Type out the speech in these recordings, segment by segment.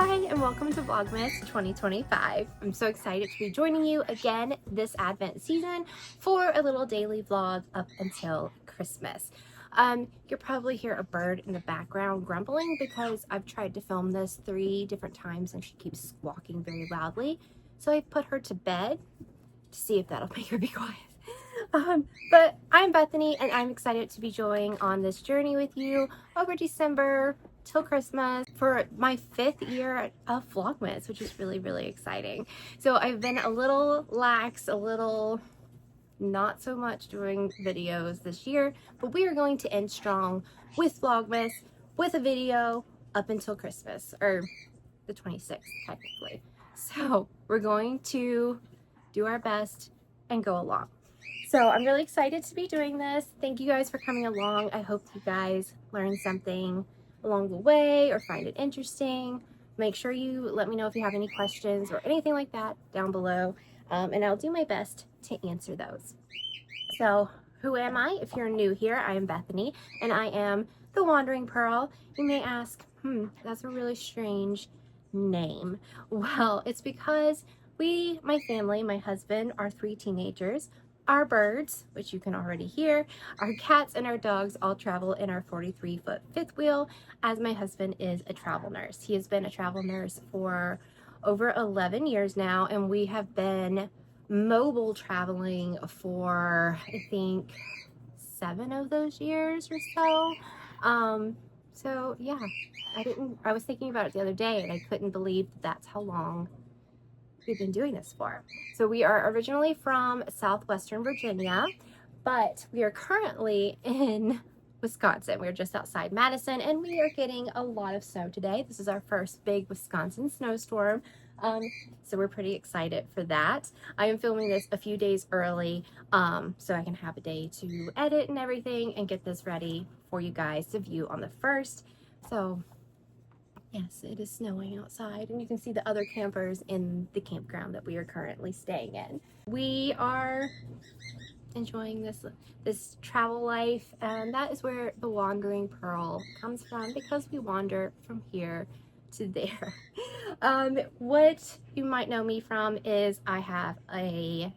Hi and welcome to Vlogmas 2025. I'm so excited to be joining you again this Advent season for a little daily vlog up until Christmas. You'll probably hear a bird in the background grumbling because I've tried to film this 3 different times and she keeps squawking very loudly. So I put her to bed to see if that'll make her be quiet. But I'm Bethany and I'm excited to be joining on this journey with you over December till Christmas for my 5th year of Vlogmas, which is really exciting. So I've been a little lax, a little not so much doing videos this year, but we are going to end strong with Vlogmas with a video up until Christmas, or the 26th technically. So we're going to do our best and go along. So I'm really excited to be doing this. Thank you guys for coming along. I hope you guys learned something along the way or find it interesting. Make sure you let me know if you have any questions or anything like that down below, and I'll do my best to answer those. So who am I? If you're new here, I am Bethany and I am the Wandering Pearl. You may ask, that's a really strange name. Well, it's because my family, my husband, our 3 teenagers, our birds, which you can already hear, our cats and our dogs all travel in our 43-foot fifth wheel, as my husband is a travel nurse. He has been a travel nurse for over 11 years now, and we have been mobile traveling for, I think, 7 of those years or so. So yeah, I was thinking about it the other day and I couldn't believe that's how long we've been doing this for. So we are originally from southwestern Virginia, but we are currently in Wisconsin. We're just outside Madison and we are getting a lot of snow today. This is our first big Wisconsin snowstorm. So we're pretty excited for that. I am filming this a few days early so I can have a day to edit and everything and get this ready for you guys to view on the 1st. So yes, it is snowing outside and you can see the other campers in the campground that we are currently staying in. We are enjoying this travel life, and that is where the Wandering Pearl comes from, because we wander from here to there. What you might know me from is I have a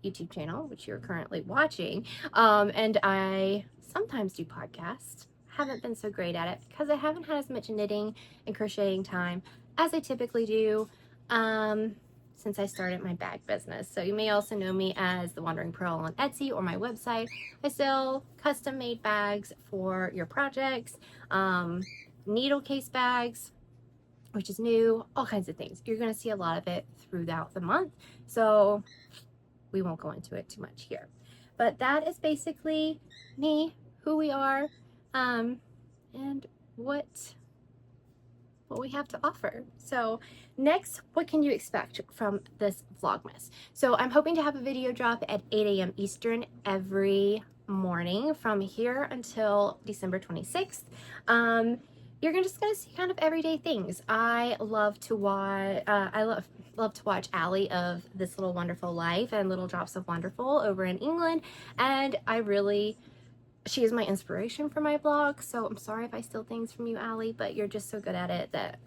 YouTube channel, which you're currently watching, and I sometimes do podcasts. Haven't been so great at it because I haven't had as much knitting and crocheting time as I typically do since I started my bag business. So you may also know me as the Wandering Pearl on Etsy or my website. I sell custom made bags for your projects, needle case bags, which is new, all kinds of things. You're going to see a lot of it throughout the month, so we won't go into it too much here. But that is basically me, who we are, and what we have to offer. So next, what can you expect from this Vlogmas? So I'm hoping to have a video drop at 8 a.m. Eastern every morning from here until December 26th. You're just gonna see kind of everyday things. I love to watch love to watch Allie of This Little Wonderful Life and Little Drops of Wonderful over in England, and she is my inspiration for my vlog. So I'm sorry if I steal things from you, Allie, but you're just so good at it that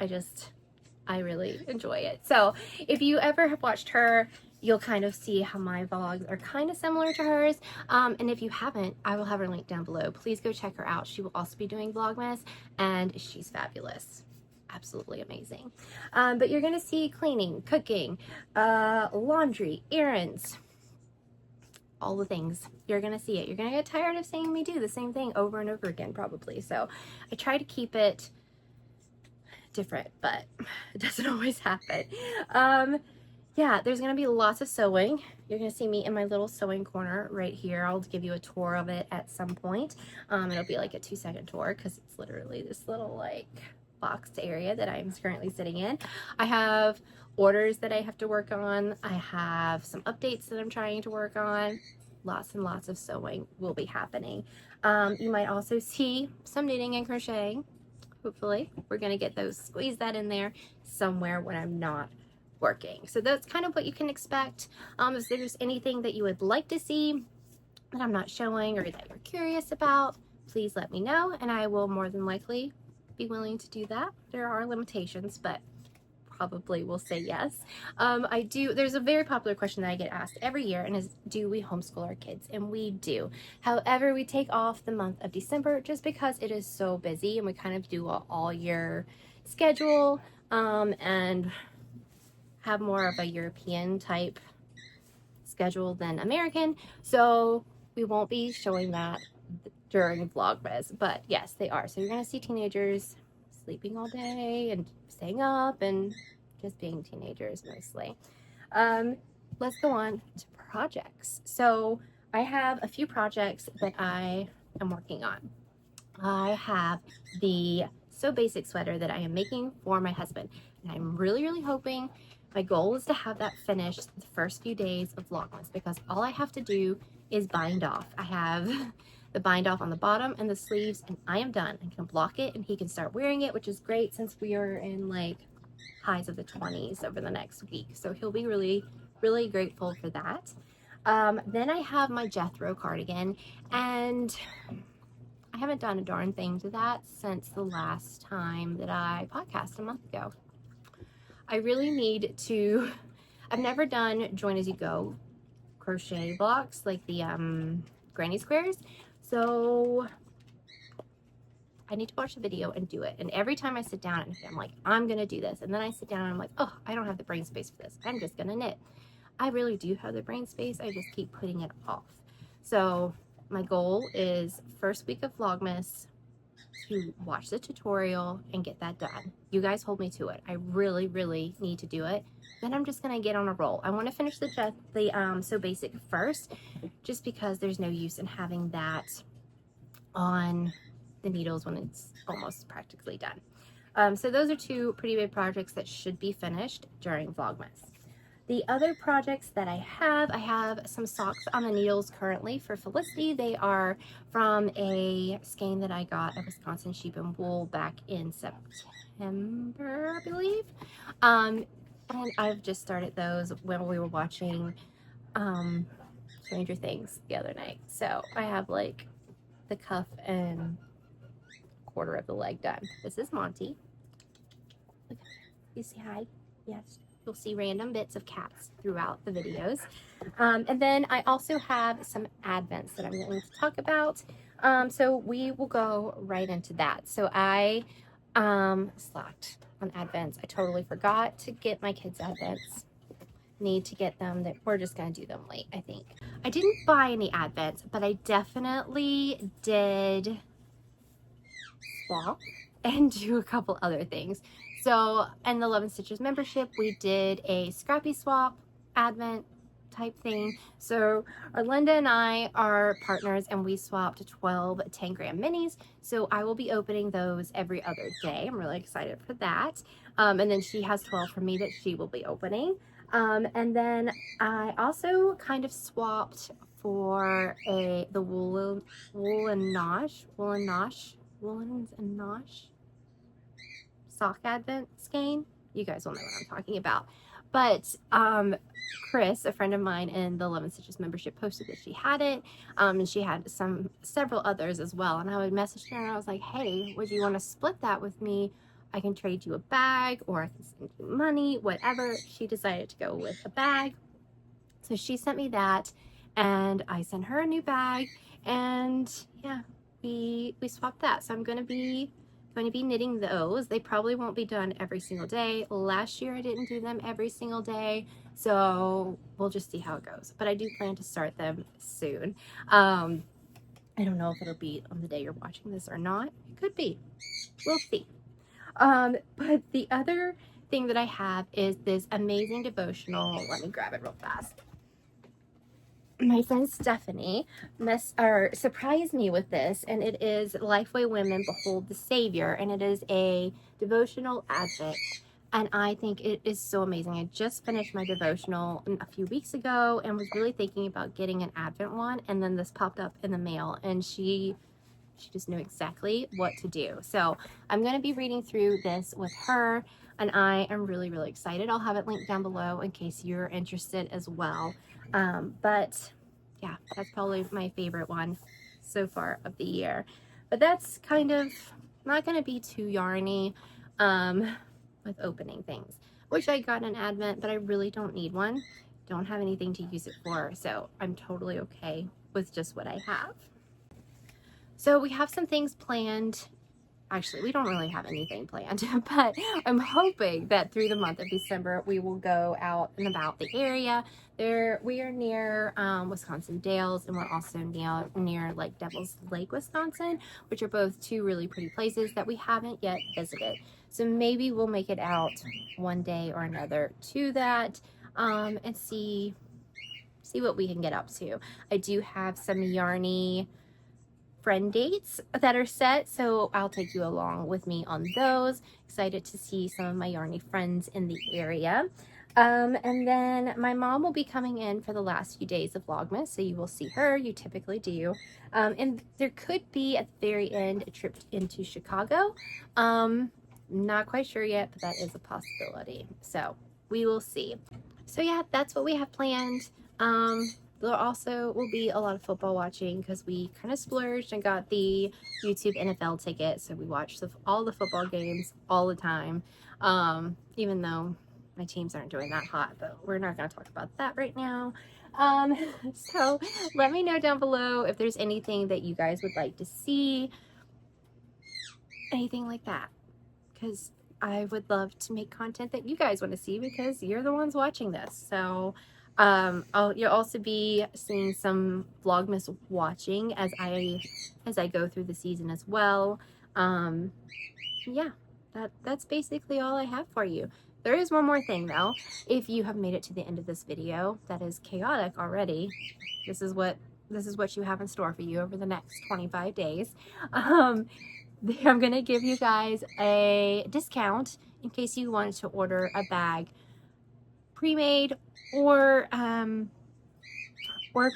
I really enjoy it. So if you ever have watched her, you'll kind of see how my vlogs are kind of similar to hers. And if you haven't, I will have her link down below. Please go check her out. She will also be doing Vlogmas and she's fabulous. Absolutely amazing. But you're gonna see cleaning, cooking, laundry, errands, all the things. You're gonna see it. You're gonna get tired of seeing me do the same thing over and over again probably. So I try to keep it different, but it doesn't always happen. Yeah, there's gonna be lots of sewing. You're gonna see me in my little sewing corner right here. I'll give you a tour of it at some point. It'll be like a 2-second tour because it's literally this little like boxed area that I'm currently sitting in. I have orders that I have to work on. I have some updates that I'm trying to work on. Lots and lots of sewing will be happening. You might also see some knitting and crocheting. Hopefully we're gonna get squeeze that in there somewhere when I'm not working. So that's kind of what you can expect. If there's anything that you would like to see that I'm not showing or that you're curious about, please let me know and I will more than likely be willing to do that. There are limitations, but probably will say yes. There's a very popular question that I get asked every year, and is, do we homeschool our kids? And we do. However, we take off the month of December just because it is so busy, and we kind of do an all year schedule, and have more of a European type schedule than American. So we won't be showing that during Vlogmas, but yes, they are. So you're gonna see teenagers sleeping all day and staying up and just being teenagers mostly. Let's go on to projects. So I have a few projects that I am working on. I have the So Basic sweater that I am making for my husband, and I'm really hoping, my goal is to have that finished the first few days of Vlogmas, because all I have to do is bind off. I have the bind off on the bottom and the sleeves, and I am done. I can block it and he can start wearing it, which is great since we are in like highs of the 20s over the next week. So he'll be really grateful for that. Then I have my Jethro cardigan, and I haven't done a darn thing to that since the last time that I podcasted a month ago. I really need to, I've never done join as you go crochet blocks like the granny squares. So I need to watch the video and do it. And every time I sit down and I'm like, I'm gonna do this. And then I sit down and I'm like, oh, I don't have the brain space for this. I'm just gonna knit. I really do have the brain space. I just keep putting it off. So my goal is first week of Vlogmas to watch the tutorial and get that done. You guys hold me to it. I really need to do it. Then I'm just gonna get on a roll. I want to finish the So Basic first, just because there's no use in having that on the needles when it's almost practically done. So those are two pretty big projects that should be finished during Vlogmas. The other projects that I have some socks on the needles currently for Felicity. They are from a skein that I got at Wisconsin Sheep and Wool back in September, I believe. And I've just started those when we were watching Stranger Things the other night. So I have like the cuff and quarter of the leg done. This is Monty. You say hi? Yes. You'll see random bits of cats throughout the videos. And then I also have some advents that I'm going to talk about. So we will go right into that. So I slacked on advents. I totally forgot to get my kids advents. Need to get them. We're just going to do them late, I think. I didn't buy any advents, but I definitely did swap and do a couple other things. So in the Love and Stitches membership, we did a scrappy swap advent type thing. So Linda and I are partners, and we swapped 12 10-gram minis. So I will be opening those every other day. I'm really excited for that. And then she has 12 for me that she will be opening. And then I also kind of swapped for the Woolens And Nosh sock advent skein. You guys will know what I'm talking about. But Chris, a friend of mine in the Love and Stitches membership, posted that she had it, and she had several others as well. And I would message her and I was like, hey, would you want to split that with me? I can trade you a bag, or I can send you money, whatever. She decided to go with a bag. So she sent me that, and I sent her a new bag, and yeah, we swapped that. So I'm going to be knitting those. They probably won't be done every single day. Last year I didn't do them every single day, so we'll just see how it goes. But I do plan to start them soon. I don't know if it'll be on the day you're watching this or not. It could be. We'll see. But the other thing that I have is this amazing devotional. Let me grab it real fast. My friend Stephanie surprised me with this, and it is Lifeway Women Behold the Savior, and it is a devotional advent, and I think it is so amazing. I just finished my devotional a few weeks ago and was really thinking about getting an advent one, and then this popped up in the mail, and she just knew exactly what to do. So I'm going to be reading through this with her, and I am really excited. I'll have it linked down below in case you're interested as well. But yeah, that's probably my favorite one so far of the year. But that's kind of not going to be too yarny with opening things. Wish I got an Advent, but I really don't need one. Don't have anything to use it for, so I'm totally okay with just what I have. So we have some things planned. Actually, we don't really have anything planned, but I'm hoping that through the month of December, we will go out and about the area. We are near Wisconsin Dales, and we're also near like Devil's Lake, Wisconsin, which are both two really pretty places that we haven't yet visited. So maybe we'll make it out one day or another to that and see what we can get up to. I do have some yarny friend dates that are set, so I'll take you along with me on those. Excited to see some of my yarny friends in the area. And then my mom will be coming in for the last few days of Vlogmas, so you will see her. You typically do. And there could be at the very end a trip into Chicago. Not quite sure yet, but that is a possibility. So we will see. So yeah, that's what we have planned. There also will be a lot of football watching because we kind of splurged and got the YouTube NFL ticket. So we watch all the football games all the time, even though my teams aren't doing that hot, but we're not going to talk about that right now. So let me know down below if there's anything that you guys would like to see, anything like that, because I would love to make content that you guys want to see because you're the ones watching this. So you'll also be seeing some Vlogmas watching as I go through the season as well. Yeah, that's basically all I have for you. There is one more thing though. If you have made it to the end of this video, that is chaotic already. This is what you have in store for you over the next 25 days. I'm gonna give you guys a discount in case you wanted to order a bag pre-made or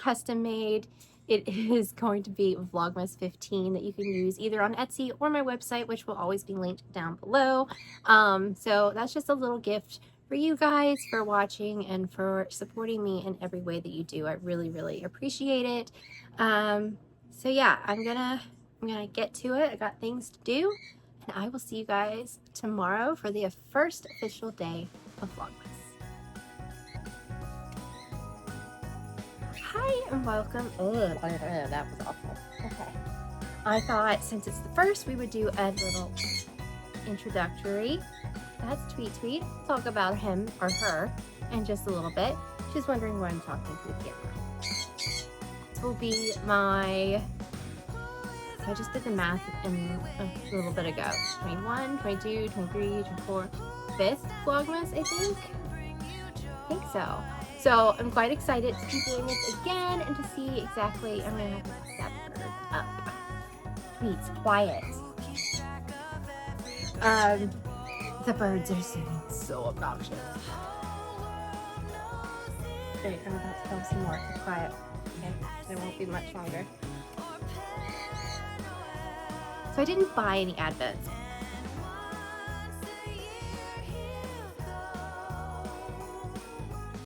custom made. It is going to be Vlogmas 15 that you can use either on Etsy or my website, which will always be linked down below. So that's just a little gift for you guys for watching and for supporting me in every way that you do. I really, really appreciate it. So yeah, I'm gonna get to it. I got things to do, and I will see you guys tomorrow for the first official day of Vlogmas. Hi and welcome. Oh, that was awful. Okay. I thought since it's the first, we would do a little introductory. That's Tweet. Talk about him or her in just a little bit. She's wondering why I'm talking to the camera. This will be my, I just did the math a little bit ago. 21, 22, 23, 24, 5th Vlogmas, I think. I think so. So I'm quite excited to be doing this again and to see exactly, I'm going to have to put that bird up. Please, quiet. The birds are singing so obnoxious. Great, I'm about to film some more. Be quiet. Okay, it won't be much longer. So I didn't buy any Advents,